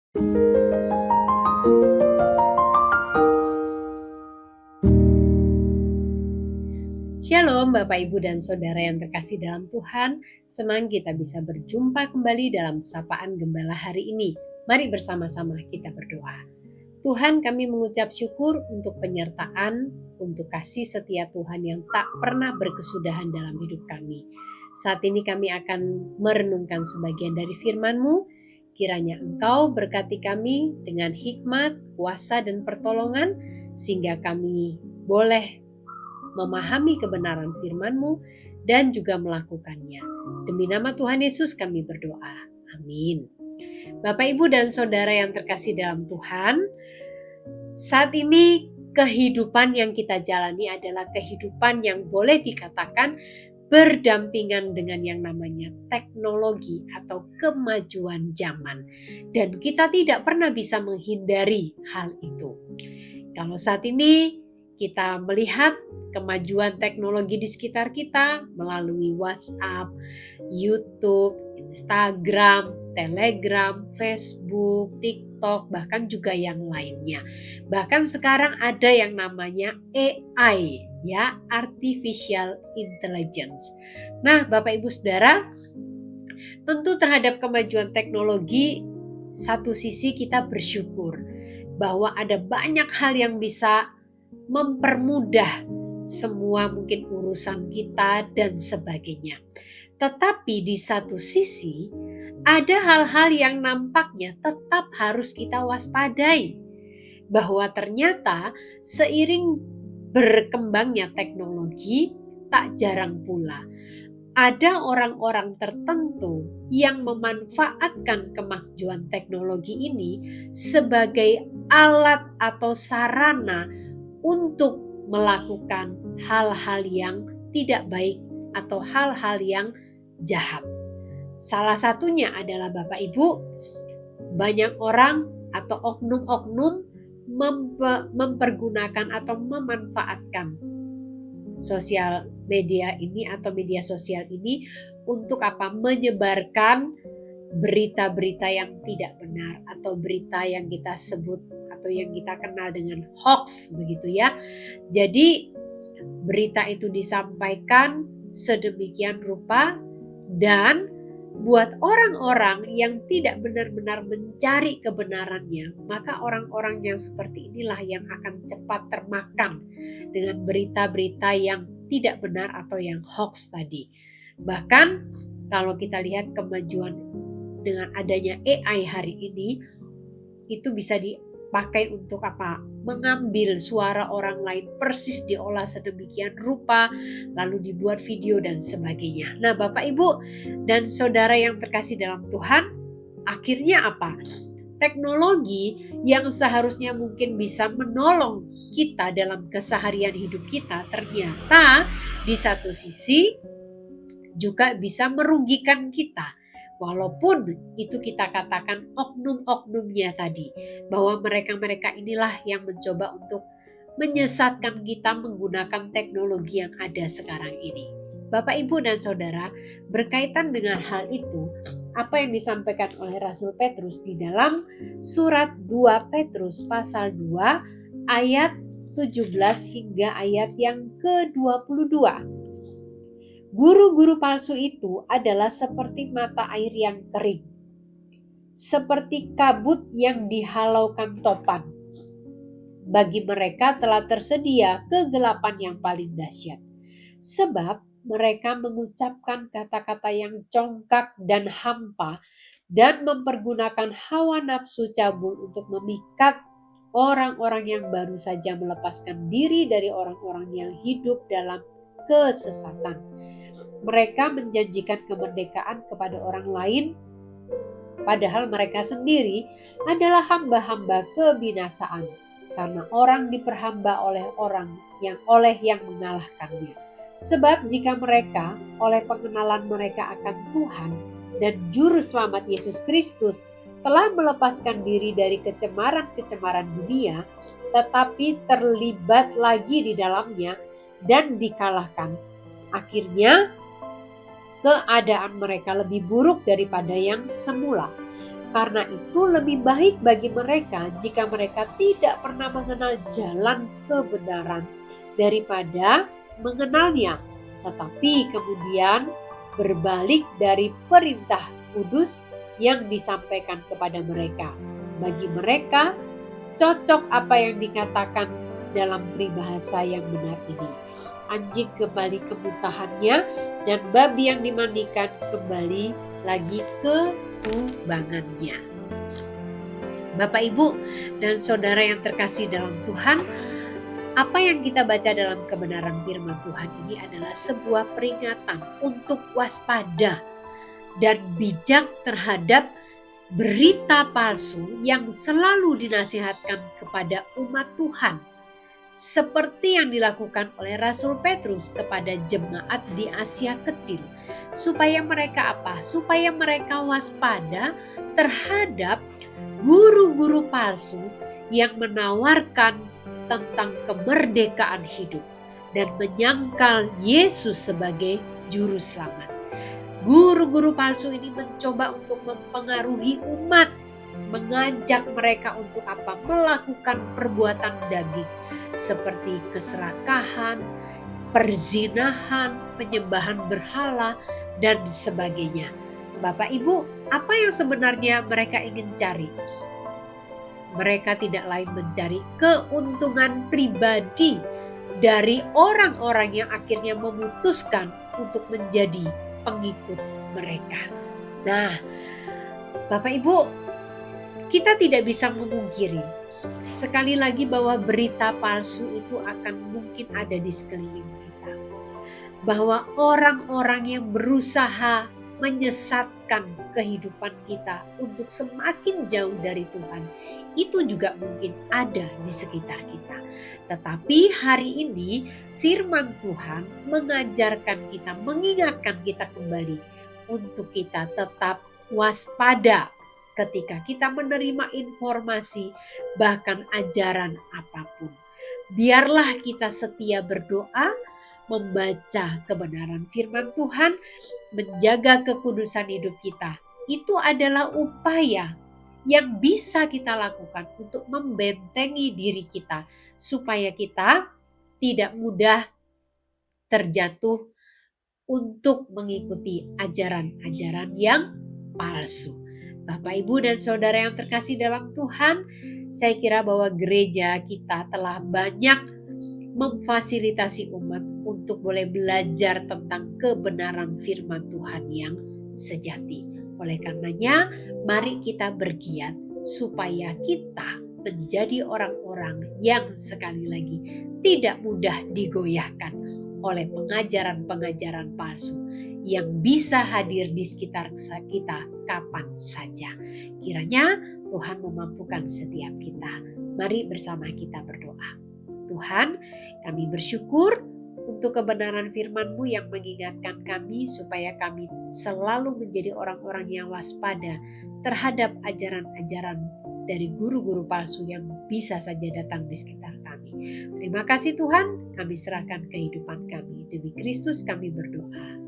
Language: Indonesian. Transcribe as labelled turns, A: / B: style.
A: Shalom Bapak Ibu dan Saudara yang terkasih dalam Tuhan, senang kita bisa berjumpa kembali dalam Sapaan Gembala hari ini. Mari bersama-sama kita berdoa. Tuhan, kami mengucap syukur untuk penyertaan, untuk kasih setia Tuhan yang tak pernah berkesudahan dalam hidup kami. Saat ini kami akan merenungkan sebagian dari firman-Mu. Kiranya Engkau berkati kami dengan hikmat, kuasa, dan pertolongan, sehingga kami boleh memahami kebenaran firman-Mu dan juga melakukannya. Demi nama Tuhan Yesus kami berdoa. Amin. Bapak, Ibu, dan Saudara yang terkasih dalam Tuhan, saat ini kehidupan yang kita jalani adalah kehidupan yang boleh dikatakan berdampingan dengan yang namanya teknologi atau kemajuan zaman. Dan kita tidak pernah bisa menghindari hal itu. Kalau saat ini kita melihat kemajuan teknologi di sekitar kita melalui WhatsApp, YouTube, Instagram, Telegram, Facebook, TikTok, bahkan juga yang lainnya. Bahkan sekarang ada yang namanya AI, ya, Artificial Intelligence. Nah, Bapak Ibu Saudara, tentu terhadap kemajuan teknologi, satu sisi kita bersyukur bahwa ada banyak hal yang bisa mempermudah semua mungkin urusan kita dan sebagainya. Tetapi di satu sisi ada hal-hal yang nampaknya tetap harus kita waspadai. Bahwa ternyata seiring berkembangnya teknologi, tak jarang pula ada orang-orang tertentu yang memanfaatkan kemajuan teknologi ini sebagai alat atau sarana untuk melakukan hal-hal yang tidak baik atau hal-hal yang jahat. Salah satunya adalah Bapak Ibu, banyak orang atau oknum-oknum mempergunakan atau memanfaatkan sosial media ini atau media sosial ini untuk apa? Menyebarkan berita-berita yang tidak benar atau berita yang kita sebut atau yang kita kenal dengan hoax, begitu ya. Jadi berita itu disampaikan sedemikian rupa dan buat orang-orang yang tidak benar-benar mencari kebenarannya, maka orang-orang yang seperti inilah yang akan cepat termakan dengan berita-berita yang tidak benar atau yang hoax tadi. Bahkan kalau kita lihat kemajuan dengan adanya AI hari ini, itu bisa dipakai untuk apa? Mengambil suara orang lain persis diolah sedemikian rupa, lalu dibuat video dan sebagainya. Nah, Bapak Ibu dan Saudara yang terkasih dalam Tuhan, akhirnya apa? Teknologi yang seharusnya mungkin bisa menolong kita dalam keseharian hidup kita, ternyata di satu sisi juga bisa merugikan kita. Walaupun itu kita katakan oknum-oknumnya tadi, bahwa mereka-mereka inilah yang mencoba untuk menyesatkan kita menggunakan teknologi yang ada sekarang ini. Bapak, Ibu, dan Saudara, berkaitan dengan hal itu, apa yang disampaikan oleh Rasul Petrus di dalam surat 2 Petrus pasal 2 ayat 17 hingga ayat yang ke-22. Guru-guru palsu itu adalah seperti mata air yang kering, seperti kabut yang dihalaukan topan. Bagi mereka telah tersedia kegelapan yang paling dahsyat, sebab mereka mengucapkan kata-kata yang congkak dan hampa dan mempergunakan hawa nafsu cabul untuk memikat orang-orang yang baru saja melepaskan diri dari orang-orang yang hidup dalam kesesatan. Mereka menjanjikan kemerdekaan kepada orang lain, padahal mereka sendiri adalah hamba-hamba kebinasaan, karena orang diperhamba oleh yang mengalahkannya. Sebab jika mereka oleh pengenalan mereka akan Tuhan dan Juru Selamat Yesus Kristus telah melepaskan diri dari kecemaran-kecemaran dunia, tetapi terlibat lagi di dalamnya dan dikalahkan, akhirnya keadaan mereka lebih buruk daripada yang semula. Karena itu lebih baik bagi mereka jika mereka tidak pernah mengenal jalan kebenaran daripada mengenalnya, tetapi kemudian berbalik dari perintah kudus yang disampaikan kepada mereka. Bagi mereka, cocok apa yang dikatakan dalam peribahasa yang benar ini. Anjing kembali ke muntahannya dan babi yang dimandikan kembali lagi ke kubangannya. Bapak, Ibu, dan saudara yang terkasih dalam Tuhan, apa yang kita baca dalam kebenaran firman Tuhan ini adalah sebuah peringatan untuk waspada dan bijak terhadap berita palsu yang selalu dinasihatkan kepada umat Tuhan. Seperti yang dilakukan oleh Rasul Petrus kepada jemaat di Asia Kecil. Supaya mereka apa? Supaya mereka waspada terhadap guru-guru palsu yang menawarkan tentang kemerdekaan hidup dan menyangkal Yesus sebagai juru selamat. Guru-guru palsu ini mencoba untuk mempengaruhi umat, mengajak mereka untuk apa? Melakukan perbuatan daging seperti keserakahan, perzinahan, penyembahan berhala, dan sebagainya. Bapak, Ibu, apa yang sebenarnya mereka ingin cari? Mereka tidak lain mencari keuntungan pribadi dari orang-orang yang akhirnya memutuskan untuk menjadi pengikut mereka. Nah, Bapak, Ibu, kita tidak bisa memungkiri sekali lagi bahwa berita palsu itu akan mungkin ada di sekeliling kita. Bahwa orang-orang yang berusaha menyesatkan kehidupan kita untuk semakin jauh dari Tuhan, itu juga mungkin ada di sekitar kita. Tetapi hari ini firman Tuhan mengajarkan kita, mengingatkan kita kembali untuk kita tetap waspada ketika kita menerima informasi bahkan ajaran apapun. Biarlah kita setia berdoa, membaca kebenaran firman Tuhan, menjaga kekudusan hidup kita. Itu adalah upaya yang bisa kita lakukan untuk membentengi diri kita supaya kita tidak mudah terjatuh untuk mengikuti ajaran-ajaran yang palsu. Bapak, Ibu, dan saudara yang terkasih dalam Tuhan, saya kira bahwa gereja kita telah banyak memfasilitasi umat untuk boleh belajar tentang kebenaran firman Tuhan yang sejati. Oleh karenanya, mari kita bergiat supaya kita menjadi orang-orang yang sekali lagi tidak mudah digoyahkan oleh pengajaran-pengajaran palsu yang bisa hadir di sekitar kita kapan saja. Kiranya Tuhan memampukan setiap kita. Mari bersama kita berdoa. Tuhan, kami bersyukur untuk kebenaran firman-Mu yang mengingatkan kami supaya kami selalu menjadi orang-orang yang waspada terhadap ajaran-ajaran dari guru-guru palsu yang bisa saja datang di sekitar kami. Terima kasih Tuhan, kami serahkan kehidupan kami. Demi Kristus kami berdoa.